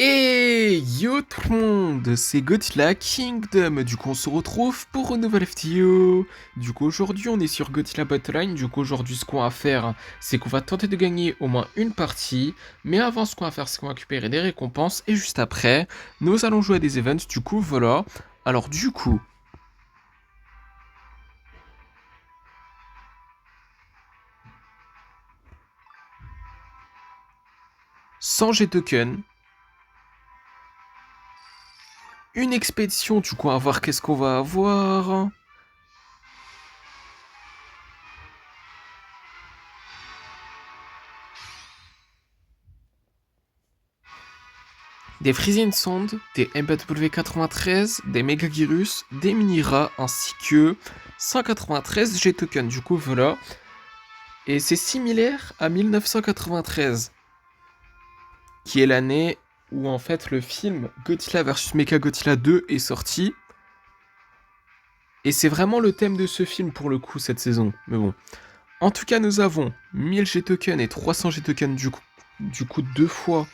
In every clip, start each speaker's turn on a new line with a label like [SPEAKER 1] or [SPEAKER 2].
[SPEAKER 1] Et yo tout le monde, c'est Godzilla Kingdom. Du coup, on se retrouve pour une nouvelle vidéo. Du coup, aujourd'hui, on est sur Godzilla Battleline. Du coup, aujourd'hui, ce qu'on va faire, c'est qu'on va tenter de gagner au moins une partie. Mais avant, ce qu'on va faire, c'est qu'on va récupérer des récompenses. Et juste après, nous allons jouer à des events. Du coup, voilà. Alors, du coup, 100 G-Token. Une expédition. Du coup, on va voir qu'est-ce qu'on va avoir. Des Frisian Sand, des MBW93, des Megagirus, des Minira, ainsi que 193 G-Token. Du coup, voilà. Et c'est similaire à 1993, qui est l'année où en fait le film Godzilla vs Mechagodzilla 2 est sorti. Et c'est vraiment le thème de ce film pour le coup cette saison. Mais bon. En tout cas, nous avons 1000 G-Token et 300 G-Token du coup deux fois.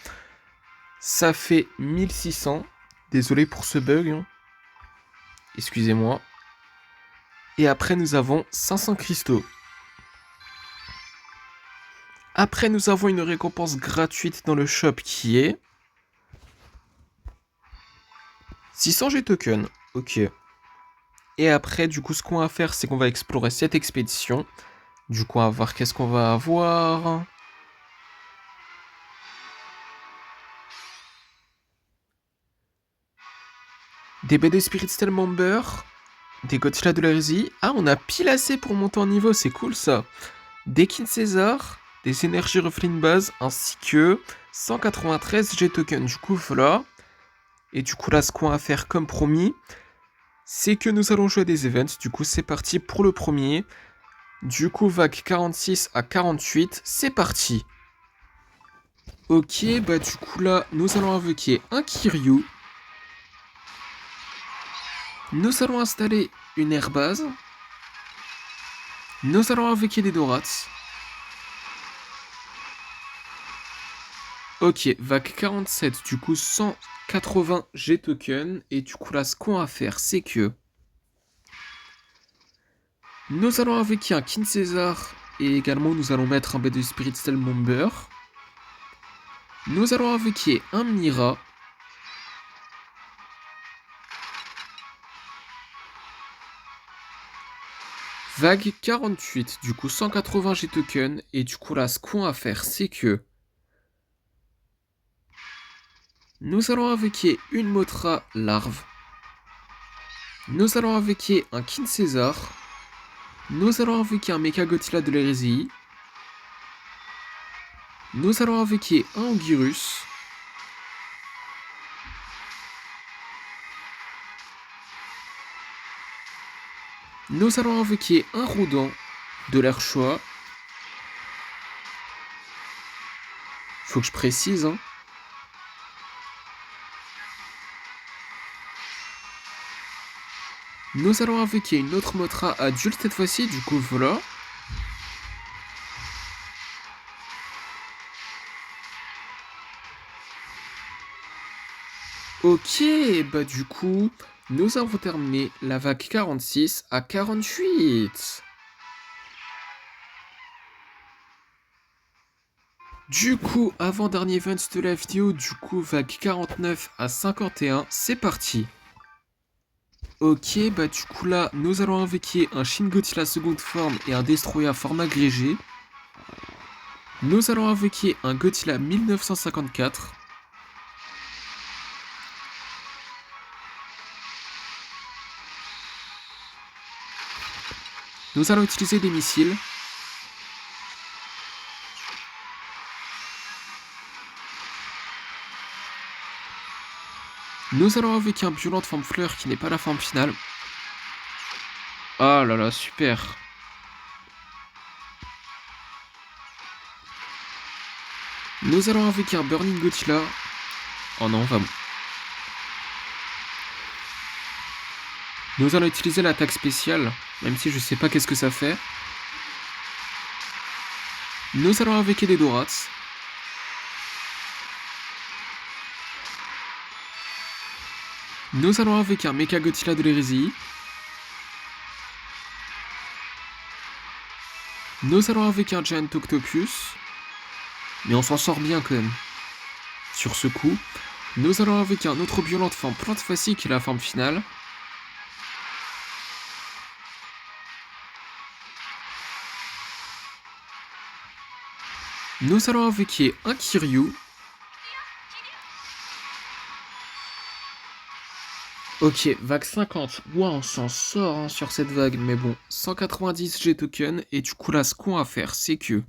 [SPEAKER 1] Ça fait 1600. Désolé pour ce bug, hein. Excusez-moi. Et après, nous avons 500 cristaux. Après, nous avons une récompense gratuite dans le shop qui est 600 G-Token. Ok. Et après, du coup, ce qu'on va faire, c'est qu'on va explorer cette expédition. Du coup, on va voir qu'est-ce qu'on va avoir. Des BD Spirit Steel Member. Des Godzilla de l'hérésie. Ah, on a pile assez pour monter en niveau, c'est cool ça. Des Kin César. Des énergies reflètes base. Ainsi que 193 G-Token. Du coup, voilà. Et du coup, là, ce qu'on va faire comme promis, c'est que nous allons jouer à des events. Du coup, c'est parti pour le premier. Du coup, vague 46 à 48, c'est parti. Ok, bah du coup là, nous allons invoquer un Kiryu. Nous allons installer une airbase. Nous allons invoquer des Dorats. Ok, vague 47, du coup 180 G-Token. Et du coup là, ce qu'on va faire, c'est que nous allons invoquer un Kin César. Et également, nous allons mettre un B de Spirit Steel Member. Nous allons invoquer un Mira. Vague 48, du coup 180 G-Token. Et du coup là, ce qu'on va faire, c'est que nous allons invoquer une Mothra larve. Nous allons invoquer un Kin César. Nous allons invoquer un Mechagodzilla de l'hérésie. Nous allons invoquer un Ogirus. Nous allons invoquer un Rodent de l'air choix. Faut que je précise, hein. Nous allons invoquer une autre Mothra adulte cette fois-ci, du coup voilà. Ok, bah du coup, nous avons terminé la vague 46 à 48. Du coup, avant-dernier event de la vidéo, du coup, vague 49 à 51, c'est parti. Ok, bah du coup là, nous allons invoquer un Shin Godzilla seconde forme et un Destroyer forme agrégé. Nous allons invoquer un Godzilla 1954. Nous allons utiliser des missiles. Nous allons invoquer un Violent de forme fleur qui n'est pas la forme finale. Ah là là, super. Nous allons invoquer un Burning Godzilla. Oh non, va bon. Nous allons utiliser l'attaque spéciale, même si je sais pas qu'est-ce que ça fait. Nous allons invoquer des Dorats. Nous allons avec un Mecha Godzilla de l'hérésie. Nous allons avec un Giant Octopus. Mais on s'en sort bien quand même. Sur ce coup. Nous allons avec un autre violent de forme plante facile qui est la forme finale. Nous allons avec un Kiryu. Ok, vague 50. Ouah, on s'en sort hein, sur cette vague. Mais bon, 190 G-Token. Et du coup, là, ce qu'on va faire, c'est que...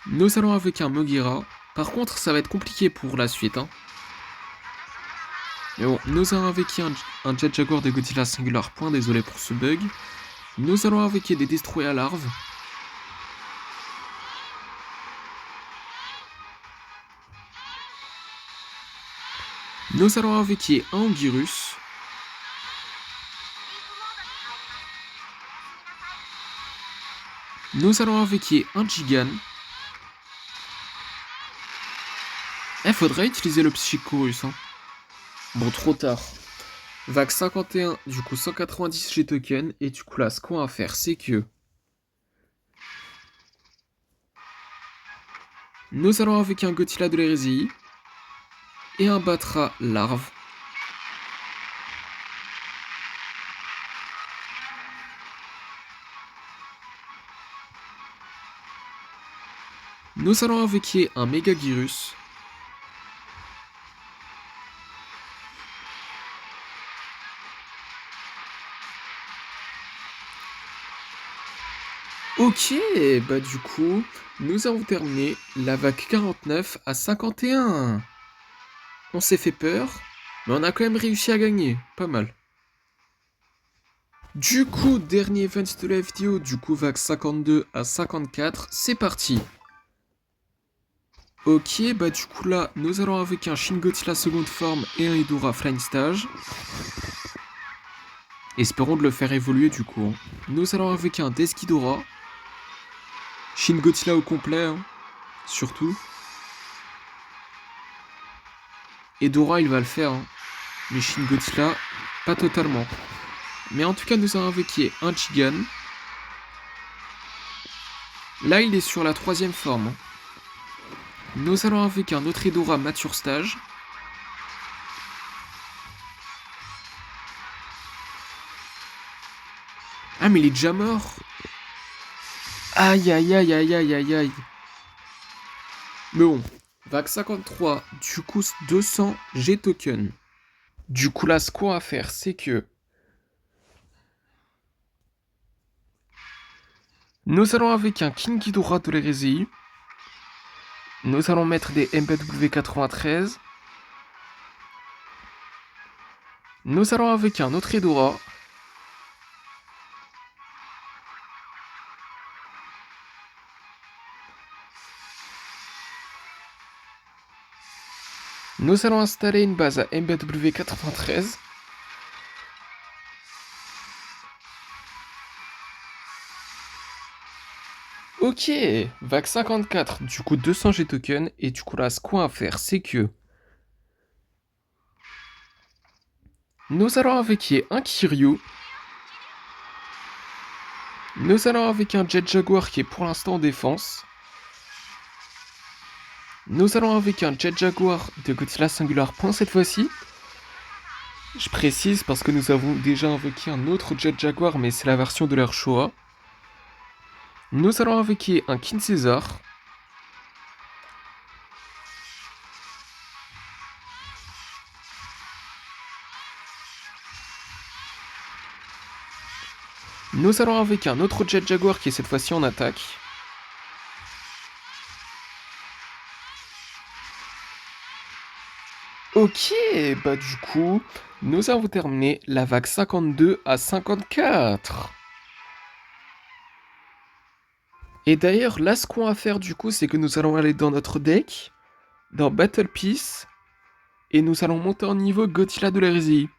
[SPEAKER 1] Nous allons avec un Mogira. Par contre, ça va être compliqué pour la suite. Hein. Mais bon, nous allons avec un Jet Jaguar de Godzilla Singular Point. Désolé pour ce bug. Nous allons avec des Destroy à larves. Nous allons avec un Anguirus. Nous allons avec un Gigan. Faudrait utiliser le Psychorus. Hein. Bon, trop tard. Vague 51, du coup 190 G-Token. Et du coup là, ce qu'on va faire, c'est que... Nous allons avec un Godzilla de l'hérésie. Et un Batra larve. Nous allons avec un Megagirus. Ok, bah du coup, nous avons terminé la vague 49 à 51. On s'est fait peur, mais on a quand même réussi à gagner, pas mal. Du coup, dernier event de la vidéo, du coup vague 52 à 54, c'est parti. Ok, bah du coup là, nous allons avec un Shin Godzilla seconde forme et un Hedorah Flying Stage. Espérons de le faire évoluer du coup. Hein. Nous allons avec un Death Ghidorah. Shin Godzilla au complet, hein, surtout. Hedorah il va le faire, hein. Mais Shin Godzilla, pas totalement. Mais en tout cas, nous allons avec un Gigan. Là, il est sur la troisième forme. Hein. Nous allons avec un autre Hedorah mature stage. Ah, mais il est déjà mort. Aïe, aïe, aïe, aïe, aïe, aïe, aïe. Mais bon, vague 53, du coup 200 G-Token. Du coup, là, ce qu'on va faire, c'est que... Nous allons avec un King Ghidorah de l'hérésie. Nous allons mettre des MBW93. Nous allons avec un autre Hedorah. Nous allons installer une base à MBW93. Ok, vague 54, du coup 200 G-Token. Et du coup là, ce qu'on va faire, c'est que... Nous allons avec un Kiryu. Nous allons avec un Jet Jaguar qui est pour l'instant en défense. Nous allons avec un Jet Jaguar de Godzilla Singular Point cette fois-ci. Je précise parce que nous avons déjà invoqué un autre Jet Jaguar, mais c'est la version de leur Showa. Nous allons invoquer un King Caesar. Nous allons avec un autre Jet Jaguar qui est cette fois-ci en attaque. Ok, bah du coup, nous avons terminé la vague 52 à 54. Et d'ailleurs, là, ce qu'on va faire du coup, c'est que nous allons aller dans notre deck, dans Battle Piece, et nous allons monter en niveau Godzilla de l'hérésie.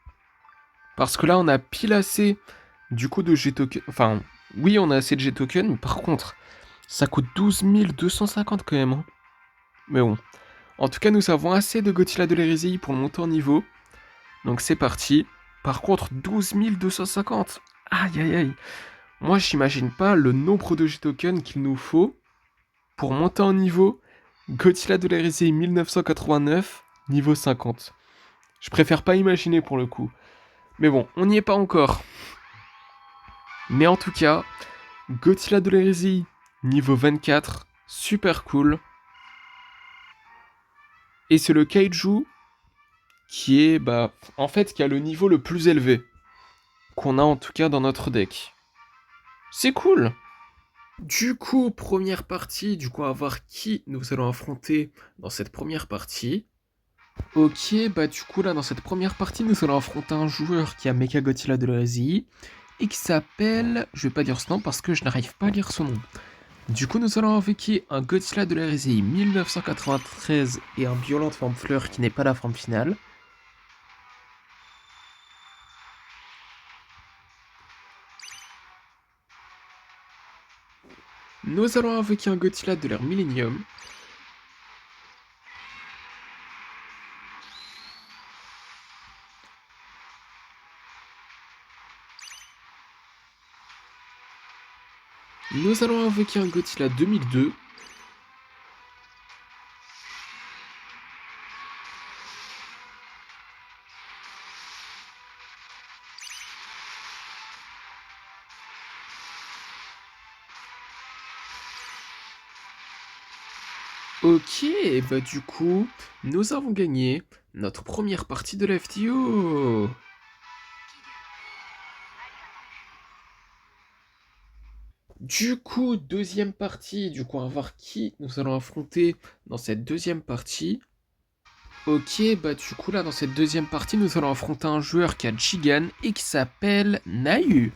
[SPEAKER 1] Parce que là, on a pile assez du coup de G-Token. Enfin, oui, on a assez de G-Token, mais par contre, ça coûte 12 250 quand même. Hein. Mais bon, En tout cas, nous avons assez de Godzilla de l'hérésie pour le monter en niveau. Donc c'est parti. Par contre, 12 250. Aïe aïe aïe. Moi, j'imagine pas le nombre de G-tokens qu'il nous faut pour monter en niveau. Godzilla de l'hérésie 1989, niveau 50. Je préfère pas imaginer pour le coup. Mais bon, on n'y est pas encore. Mais en tout cas, Godzilla de l'hérésie, niveau 24, super cool. Et c'est le kaiju qui est, en fait, qui a le niveau le plus élevé. Qu'on a en tout cas dans notre deck. C'est cool. Du coup, première partie, à voir qui nous allons affronter dans cette première partie. Ok, là, dans cette première partie, nous allons affronter un joueur qui a Mechagodzilla de l'Asie et qui s'appelle... Je vais pas dire son nom parce que je n'arrive pas à lire son nom. Du coup, nous allons invoquer un Godzilla de l'Hérésie 1993 et un Violent Forme Fleur qui n'est pas la forme finale. Nous allons invoquer un Godzilla de l'ère Millennium. Nous allons invoquer un Godzilla 2002. Ok, du coup, nous avons gagné notre première partie de la FTO. Du coup, deuxième partie, on va voir qui nous allons affronter dans cette deuxième partie. Ok, là, dans cette deuxième partie, nous allons affronter un joueur qui a Jigan et qui s'appelle Nayu.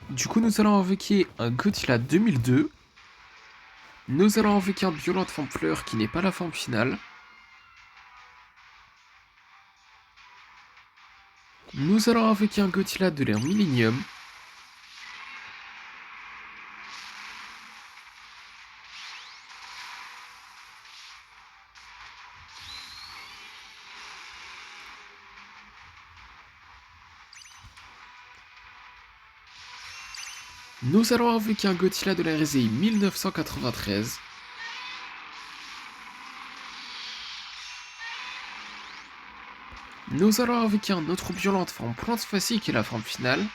[SPEAKER 1] Du coup, nous allons invoquer un Godzilla 2002. Nous allons invoquer un Violente Forme Fleur qui n'est pas la forme finale. Nous allons invoquer un Godzilla de l'ère Millennium. Nous allons invoquer un Godzilla de l'hérésie 1993. Nous allons invoquer un autre violente forme plante facile qui est la forme finale.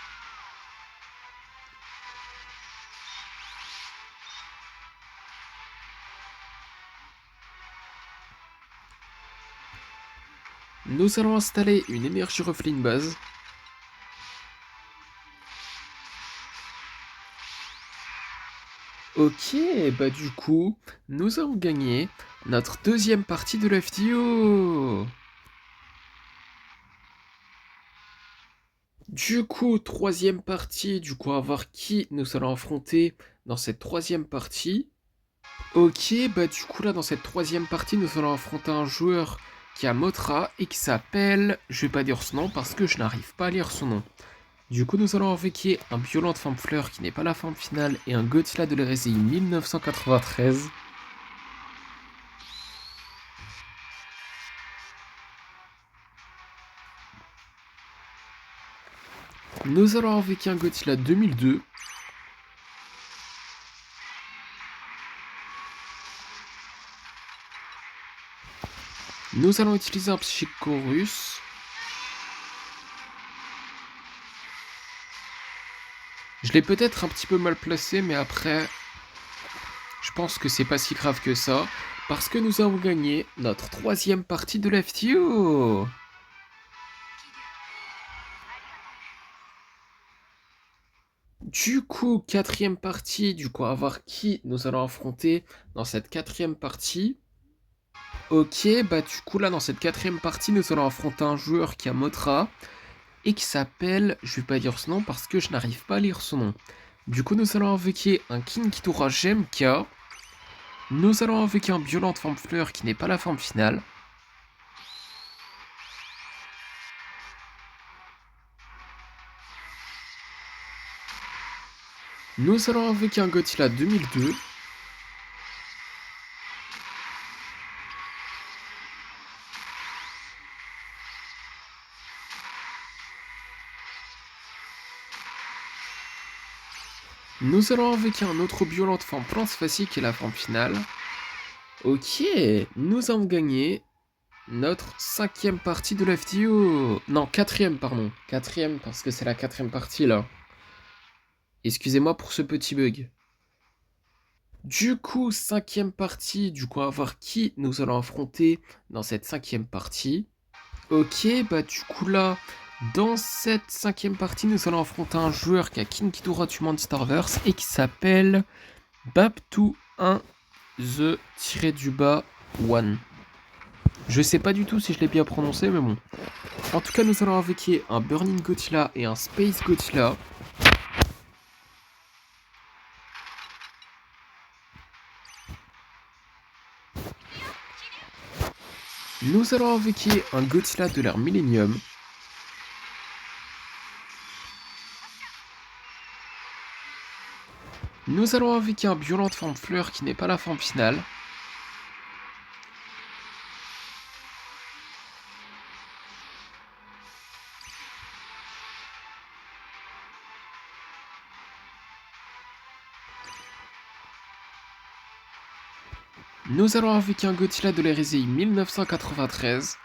[SPEAKER 1] Nous allons installer une énergie reflet base. Ok, du coup, nous avons gagné notre deuxième partie de la FTO. Du coup, troisième partie, à voir qui nous allons affronter dans cette troisième partie. Ok, là, dans cette troisième partie, nous allons affronter un joueur qui a Motra et qui s'appelle... Je vais pas dire son nom parce que je n'arrive pas à lire son nom. Du coup, nous allons invoquer un Violente Forme Fleur qui n'est pas la forme finale et un Godzilla de l'hérésie 1993. Nous allons invoquer un Godzilla 2002. Nous allons utiliser un Psychic Chorus. Je l'ai peut-être un petit peu mal placé, mais après, je pense que c'est pas si grave que ça, parce que nous avons gagné notre troisième partie de la FTO. Du coup, quatrième partie, à voir qui nous allons affronter dans cette quatrième partie. Ok, là, dans cette quatrième partie, nous allons affronter un joueur qui a Motra et qui s'appelle... Je vais pas dire son nom parce que je n'arrive pas à lire son nom. Du coup, nous allons invoquer un Kinkitora Gemka. Nous allons invoquer un Violente Forme Fleur qui n'est pas la forme finale. Nous allons invoquer un Godzilla 2002. Nous allons avec un autre violente forme Plants facile qui est la forme finale. Ok, nous avons gagné notre 5e partie de la vidéo. Non, 4e, pardon. 4e parce que c'est la 4e partie là. Excusez-moi pour ce petit bug. Du coup, 5e partie, du coup, on va voir qui nous allons affronter dans cette 5e partie. Ok, bah du coup là, dans cette 5e partie, nous allons affronter un joueur qui a King Ghidorah du monde Starverse et qui s'appelle Babtou1 The-du-bas 1. Je sais pas du tout si je l'ai bien prononcé, mais bon. En tout cas, nous allons invoquer un Burning Godzilla et un Space Godzilla. Nous allons invoquer un Godzilla de l'ère Millennium. Nous allons invoquer un Violent de forme fleur qui n'est pas la forme finale. Nous allons invoquer un Godzilla de l'hérésie 1993.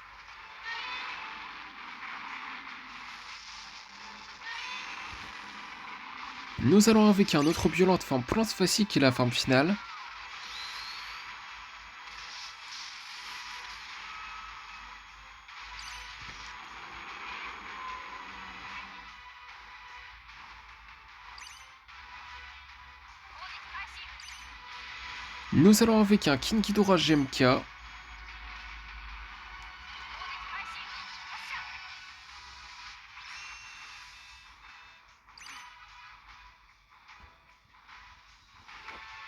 [SPEAKER 1] Nous allons invoquer un autre violent de forme Plants facile qui est la forme finale. Nous allons invoquer un King Ghidorah GMK.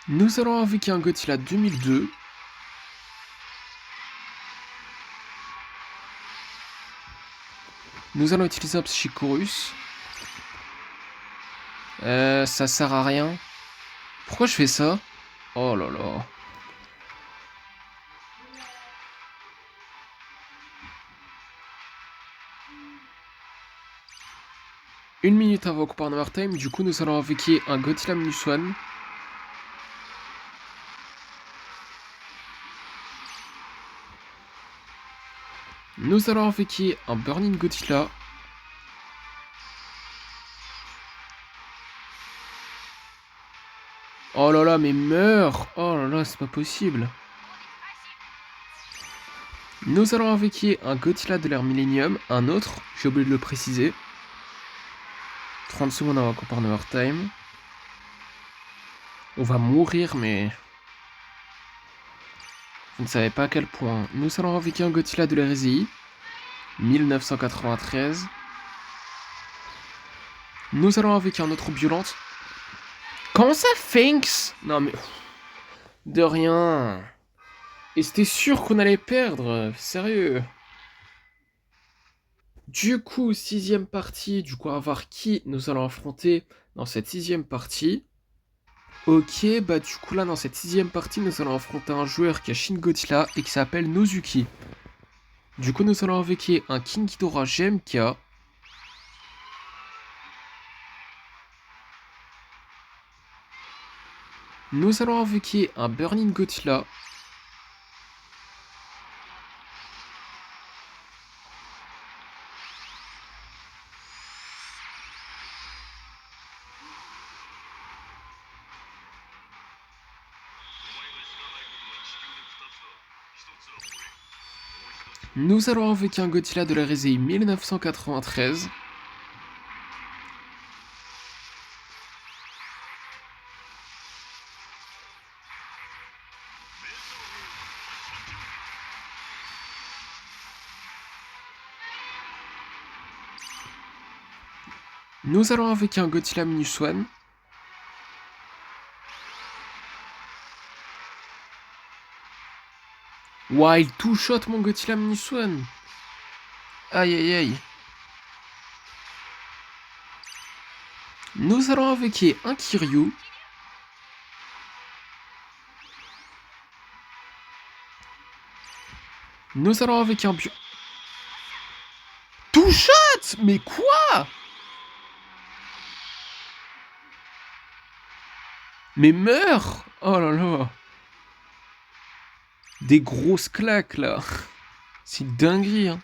[SPEAKER 1] Nous allons invoquer un Godzilla 2002. Nous allons utiliser un Psychorus. Ça sert à rien. Pourquoi je fais ça? Oh là là. Une minute avant Corner Time, du coup nous allons invoquer un Godzilla Minus One. Nous allons invoquer un Burning Godzilla. Oh là là, mais meurs! Oh là là, c'est pas possible. Nous allons invoquer un Godzilla de l'ère Millennium, un autre, j'ai oublié de le préciser. 30 secondes avant Corner Time. On va mourir, mais... Vous ne savez pas à quel point. Nous allons invoquer un Godzilla de l'hérésie 1993. Nous allons invoquer un autre violente. Comment ça, Finks? Non mais... De rien. Et c'était sûr qu'on allait perdre. Sérieux. Du coup, 6e partie. Du coup, on va voir qui nous allons affronter dans cette 6e partie. Ok, bah du coup là, dans cette 6e partie, nous allons affronter un joueur qui a Shin Godzilla et qui s'appelle Nozuki. Du coup, nous allons invoquer un King Ghidorah GMK. Nous allons invoquer un Burning Godzilla. Nous allons invoquer un Godzilla de l'hérésie 1993. Nous allons invoquer un Godzilla Minus One. Ouah, il two-shot mon Godzilla Minus One. Aïe aïe aïe. Nous allons invoquer un Kiryu. Nous allons invoquer un bio... Two-shot? Mais quoi? Mais meurs! Oh là là! Des grosses claques là! C'est une dinguerie, hein!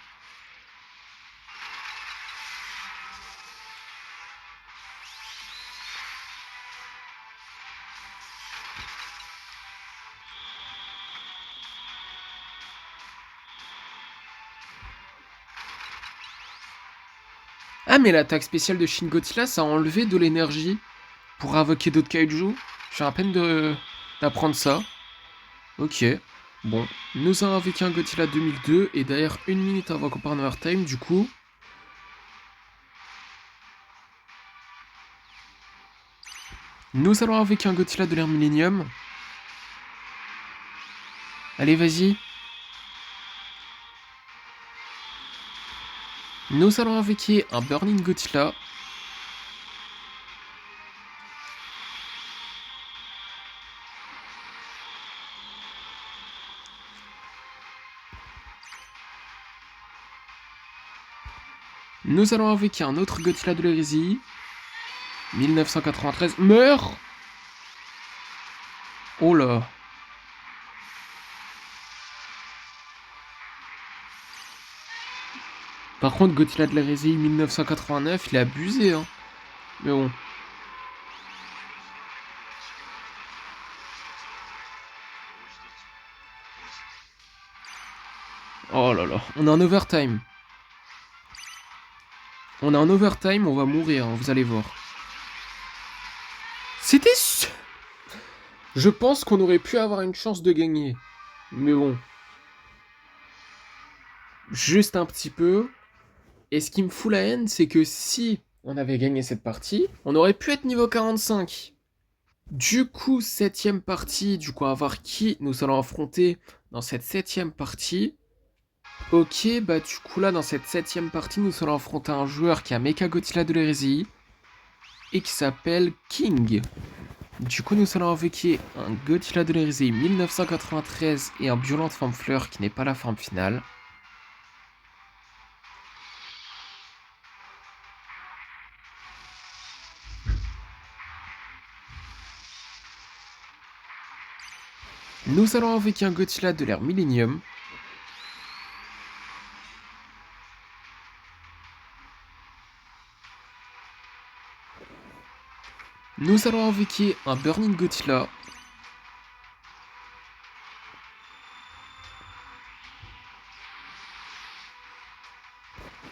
[SPEAKER 1] Ah, mais l'attaque spéciale de Shin Godzilla, ça a enlevé de l'énergie pour invoquer d'autres kaiju. Je viens à peine d'apprendre ça. Ok. Bon, nous avons invoqué un Godzilla 2002 et d'ailleurs 1 minute avant qu'on parte en overtime, du coup. Nous allons invoquer un Godzilla de l'ère Millennium. Allez, vas-y. Nous allons invoquer un Burning Godzilla. Nous allons invoquer un autre Godzilla de l'hérésie. 1993. Meurs! Oh là. Par contre, Godzilla de l'hérésie 1989, il a abusé, hein. Mais bon. Oh là là. On est en overtime. On est en overtime, on va mourir, hein, vous allez voir. C'était... Je pense qu'on aurait pu avoir une chance de gagner. Mais bon. Juste un petit peu. Et ce qui me fout la haine, c'est que si on avait gagné cette partie, on aurait pu être niveau 45. Du coup, 7ème partie, du coup, on va voir qui nous allons affronter dans cette 7ème partie. Ok, bah du coup là, dans cette 7ème partie, nous allons affronter un joueur qui a Mechagodzilla de l'hérésie et qui s'appelle King. Du coup, nous allons invoquer un Godzilla de l'hérésie 1993 et un Violente Forme Fleur qui n'est pas la forme finale. Nous allons invoquer un Godzilla de l'ère Millennium. Nous allons invoquer un Burning Godzilla.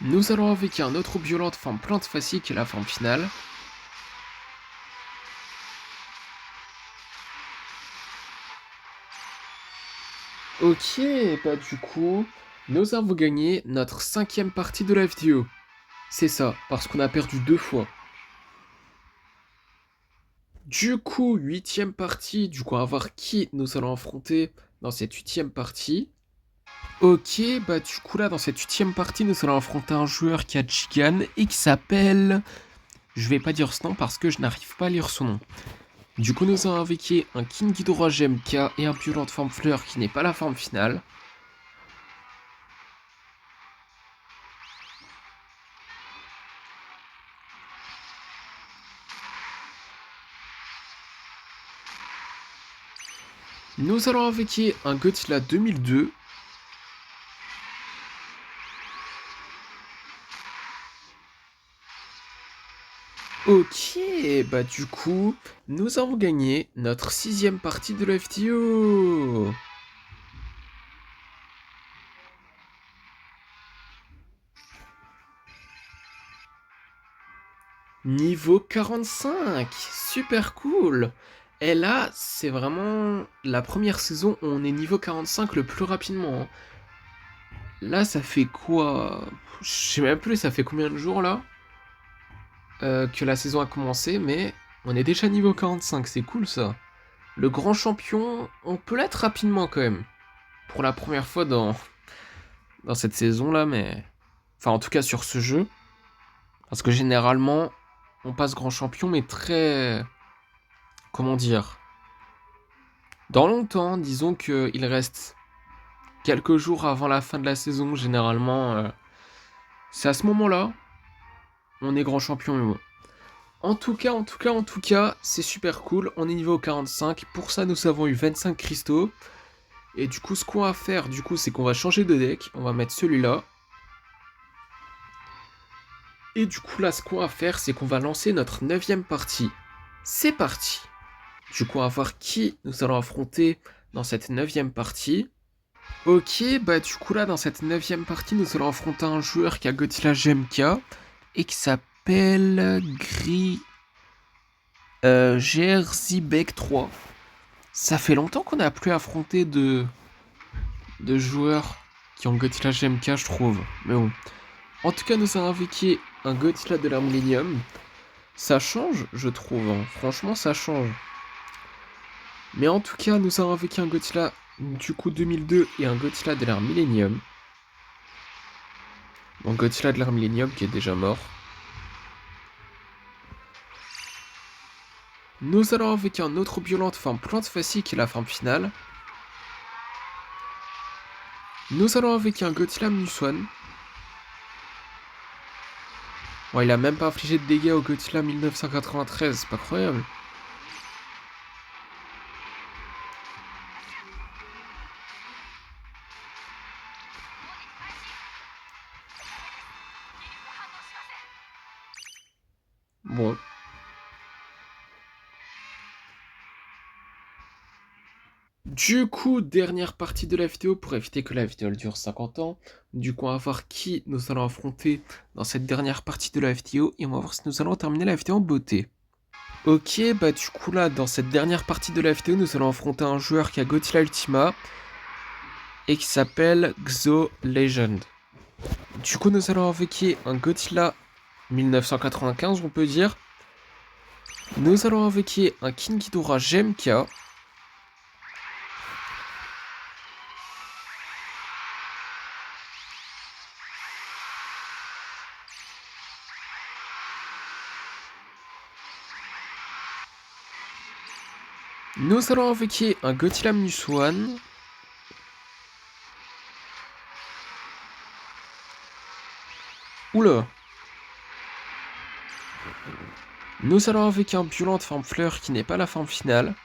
[SPEAKER 1] Nous allons invoquer un autre Violente Forme Plante Facile qui est la forme finale. Ok, bah du coup, nous avons gagné notre 5ème partie de la vidéo. C'est ça, parce qu'on a perdu 2 fois. Du coup, 8ème partie, du coup, on va voir qui nous allons affronter dans cette 8ème partie. Ok, bah du coup là, dans cette 8ème partie, nous allons affronter un joueur qui a Jigan et qui s'appelle... Je vais pas dire ce nom parce que je n'arrive pas à lire son nom. Du coup, nous allons invoquer un King Ghidorah GMK et un Violente Forme Fleur qui n'est pas la forme finale. Nous allons invoquer un Godzilla 2002. Ok, bah du coup, nous avons gagné notre 6ème partie de la vidéo. Niveau 45, super cool. Et là, c'est vraiment la première saison où on est niveau 45 le plus rapidement, hein. Là, ça fait quoi? Je sais même plus, ça fait combien de jours là que la saison a commencé, mais on est déjà niveau 45, c'est cool ça. Le grand champion, on peut l'être rapidement quand même. Pour la première fois dans cette saison là, mais... Enfin, en tout cas sur ce jeu. Parce que généralement, on passe grand champion, mais très... Comment dire? Dans longtemps, disons qu'il reste quelques jours avant la fin de la saison, généralement. C'est à ce moment-là, on est grand champion, mais bon. En tout cas, c'est super cool. On est niveau 45. Pour ça, nous avons eu 25 cristaux. Et du coup, ce qu'on va faire, c'est qu'on va changer de deck. On va mettre celui-là. Et du coup, là, ce qu'on va faire, c'est qu'on va lancer notre 9ème partie. C'est parti. Du coup, on va voir qui nous allons affronter dans cette 9ème partie. Ok, bah du coup là, dans cette 9ème partie, nous allons affronter un joueur qui a Godzilla GMK et qui s'appelle Gerzibek 3. Ça fait longtemps qu'on n'a plus affronté de joueurs qui ont Godzilla GMK, je trouve. Mais bon. En tout cas, nous avons invoqué un Godzilla de l'ère Millennium. Ça change, je trouve. Hein. Franchement, ça change. Mais en tout cas, nous avons invoqué un Godzilla du coup 2002 et un Godzilla de l'ère Millennium. Bon, Godzilla de l'ère Millennium qui est déjà mort. Nous allons avec un autre violente forme plante facile qui est la forme finale. Nous allons avec un Godzilla Minus-One. Bon, il a même pas infligé de dégâts au Godzilla 1993, c'est pas croyable. Bon. Du coup, dernière partie de la vidéo pour éviter que la vidéo elle dure 50 ans. Du coup, on va voir qui nous allons affronter dans cette dernière partie de la vidéo et on va voir si nous allons terminer la vidéo en beauté. Ok, bah du coup là, dans cette dernière partie de la vidéo, nous allons affronter un joueur qui a Godzilla Ultima et qui s'appelle Xo Legend. Du coup, nous allons invoquer un Godzilla 1995, on peut dire. Nous allons invoquer un King Ghidorah GMK. Nous allons invoquer un Godzilla Minus-One. Oula. Nous allons invoquer un violent de forme fleur qui n'est pas la forme finale.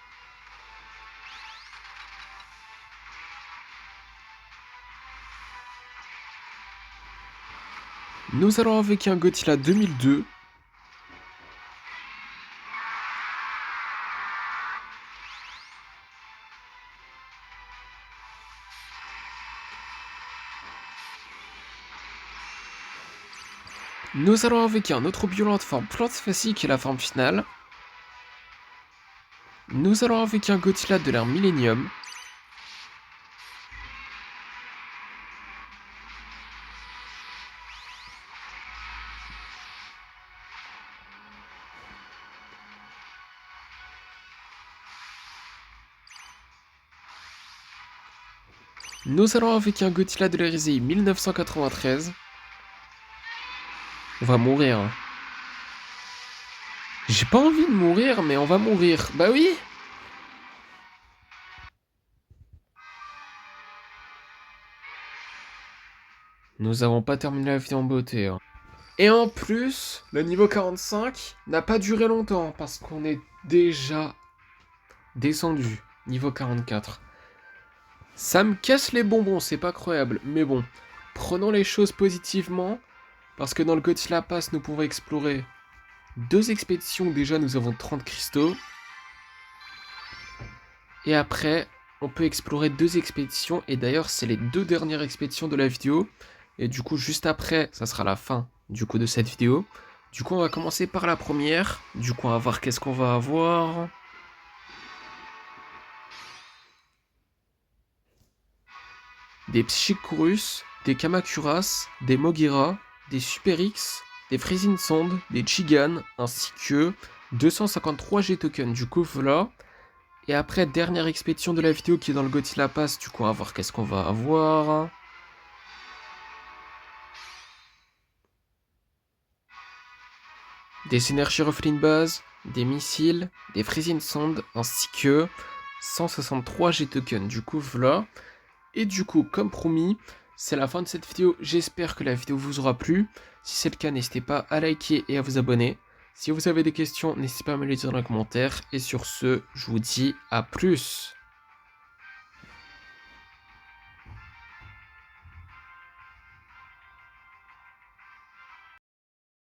[SPEAKER 1] Nous allons invoquer un Godzilla 2002. Nous allons invoquer un autre violent de forme plante facile qui est la forme finale. Nous allons invoquer un Godzilla de l'ère Millennium. Nous allons invoquer un Godzilla de l'hérésie 1993. On va mourir. Hein. J'ai pas envie de mourir, mais on va mourir. Bah oui. Nous avons pas terminé la vidéo en beauté. Hein. Et en plus, le niveau 45 n'a pas duré longtemps parce qu'on est déjà descendu. Niveau 44. Ça me casse les bonbons, c'est pas croyable. Mais bon, prenons les choses positivement. Parce que dans le Godzilla Pass, nous pouvons explorer 2 expéditions. Déjà, nous avons 30 cristaux. Et après, on peut explorer 2 expéditions. Et d'ailleurs, c'est les 2 dernières expéditions de la vidéo. Et du coup, juste après, ça sera la fin du coup de cette vidéo. Du coup, on va commencer par la première. Du coup, on va voir qu'est-ce qu'on va avoir. Des Psychorus, des Kamacuras, des Mogira, des Super X, des Freezing Sand, des Chigan, ainsi que 253 G-tokens. Du coup, voilà. Et après, dernière expédition de la vidéo qui est dans le Godzilla Pass. Du coup, on va voir qu'est-ce qu'on va avoir. Des Synergy Ruffling Base, des missiles, des Freezing Sand, ainsi que 163 G-tokens. Du coup, voilà. Et du coup, comme promis, c'est la fin de cette vidéo. J'espère que la vidéo vous aura plu. Si c'est le cas, n'hésitez pas à liker et à vous abonner. Si vous avez des questions, n'hésitez pas à me les dire dans les commentaires. Et sur ce, je vous dis à plus.